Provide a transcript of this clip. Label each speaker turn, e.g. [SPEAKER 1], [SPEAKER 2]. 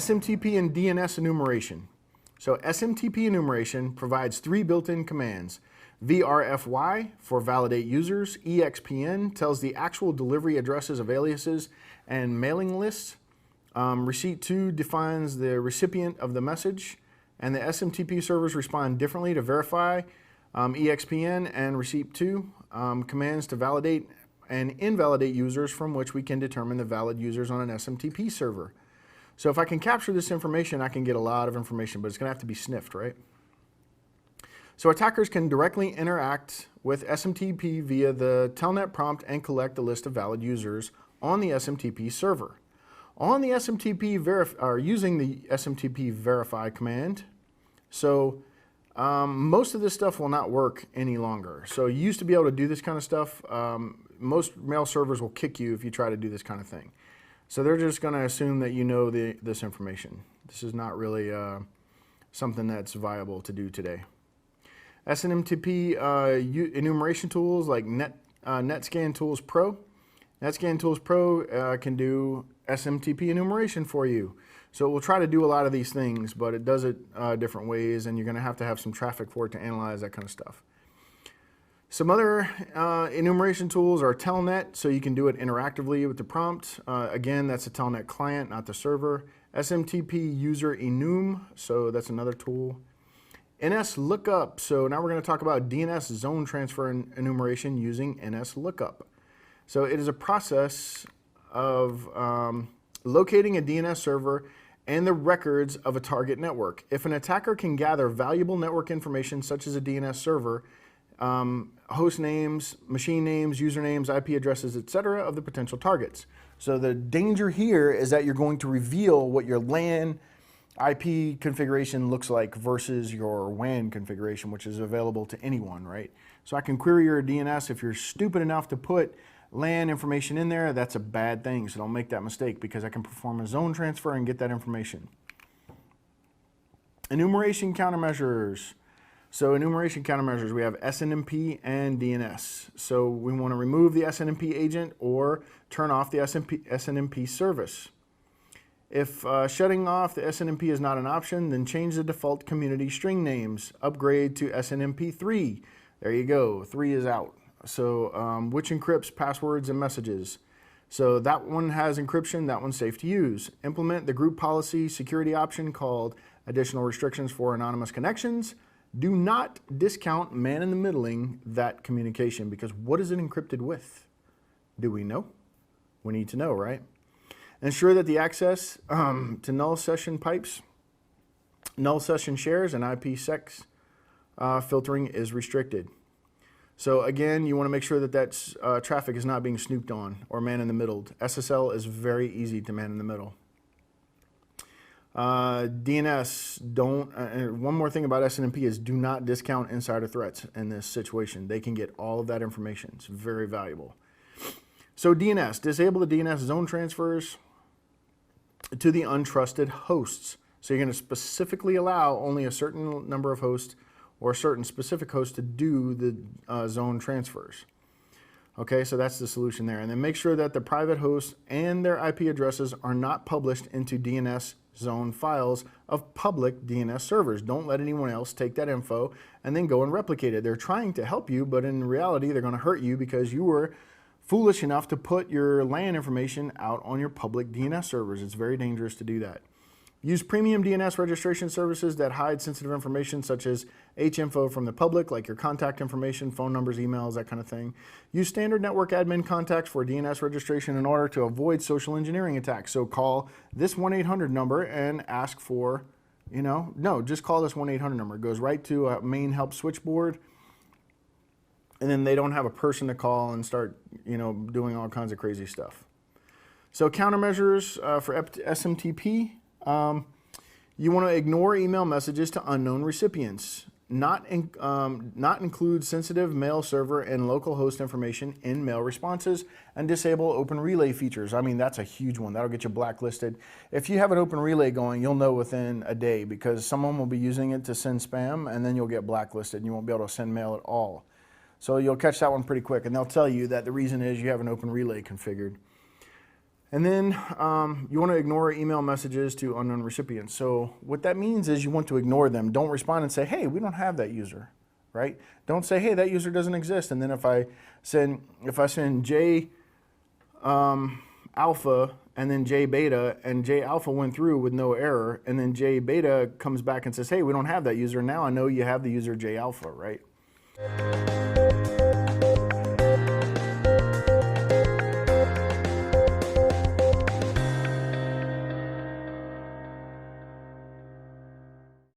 [SPEAKER 1] SMTP and DNS enumeration. So SMTP enumeration provides three built-in commands. VRFY for validate users, EXPN tells the actual delivery addresses of aliases and mailing lists. Receipt 2 defines the recipient of the message, and the SMTP servers respond differently to verify, EXPN and receipt 2 commands to validate and invalidate users from which we can determine the valid users on an SMTP server. So if I can capture this information, I can get a lot of information, but it's going to have to be sniffed, right? So attackers can directly interact with SMTP via the telnet prompt and collect a list of valid users on the SMTP server. On the SMTP using the SMTP verify command, so most of this stuff will not work any longer. So you used to be able to do this kind of stuff. Most mail servers will kick you if you try to do this kind of thing. So they're just going to assume that you know this information. This is not really something that's viable to do today. SNMTP enumeration tools like NetScan Tools Pro. NetScan Tools Pro can do SMTP enumeration for you. So it will try to do a lot of these things, but it does it different ways, and you're going to have some traffic for it to analyze that kind of stuff. Some other enumeration tools are Telnet, so you can do it interactively with the prompt. Again, that's a Telnet client, not the server. SMTP user enum, so that's another tool. NS lookup, so now we're going to talk about DNS zone transfer enumeration using NS lookup. So it is a process of locating a DNS server and the records of a target network. If an attacker can gather valuable network information such as a DNS server, host names, machine names, usernames, IP addresses, etc. of the potential targets. So the danger here is that you're going to reveal what your LAN IP configuration looks like versus your WAN configuration, which is available to anyone, right? So I can query your DNS. If you're stupid enough to put LAN information in there, that's a bad thing, so don't make that mistake, because I can perform a zone transfer and get that information. Enumeration countermeasures. So enumeration countermeasures, we have SNMP and DNS. So we want to remove the SNMP agent or turn off the SNMP service. If shutting off the SNMP is not an option, then change the default community string names. Upgrade to SNMP 3. There you go, 3 is out. So which encrypts passwords and messages. So that one has encryption, that one's safe to use. Implement the group policy security option called additional restrictions for anonymous connections. Do not discount man-in-the-middling that communication, because what is it encrypted with? Do we know? We need to know, right? Ensure that the access to null session pipes, null session shares, and IPsec filtering is restricted. So again, you want to make sure that traffic is not being snooped on or man-in-the-middled. SSL is very easy to man-in-the-middle. DNS, one more thing about SNMP is do not discount insider threats in this situation. They can get all of that information. It's very valuable. So DNS, disable the DNS zone transfers to the untrusted hosts. So you're going to specifically allow only a certain number of hosts or a certain specific host to do the zone transfers. Okay, so that's the solution there. And then make sure that the private hosts and their IP addresses are not published into DNS zone files of public DNS servers. Don't let anyone else take that info and then go and replicate it. They're trying to help you, but in reality, they're going to hurt you because you were foolish enough to put your LAN information out on your public DNS servers. It's very dangerous to do that. Use premium DNS registration services that hide sensitive information such as HInfo from the public, like your contact information, phone numbers, emails, that kind of thing. Use standard network admin contacts for DNS registration in order to avoid social engineering attacks. So call this 1-800 number and ask for, no, just call this 1-800 number. It goes right to a main help switchboard, and then they don't have a person to call and start, doing all kinds of crazy stuff. So countermeasures for SMTP. You want to ignore email messages to unknown recipients, not include sensitive mail server and local host information in mail responses, and disable open relay features. I mean, that's a huge one. That'll get you blacklisted. If you have an open relay going, you'll know within a day, because someone will be using it to send spam, and then you'll get blacklisted and you won't be able to send mail at all. So you'll catch that one pretty quick, and they'll tell you that the reason is you have an open relay configured. And then you want to ignore email messages to unknown recipients. So what that means is you want to ignore them. Don't respond and say, hey, we don't have that user, right? Don't say, hey, that user doesn't exist. And then if I send J alpha and then J beta, and J alpha went through with no error, and then J beta comes back and says, hey, we don't have that user. Now I know you have the user J alpha, right?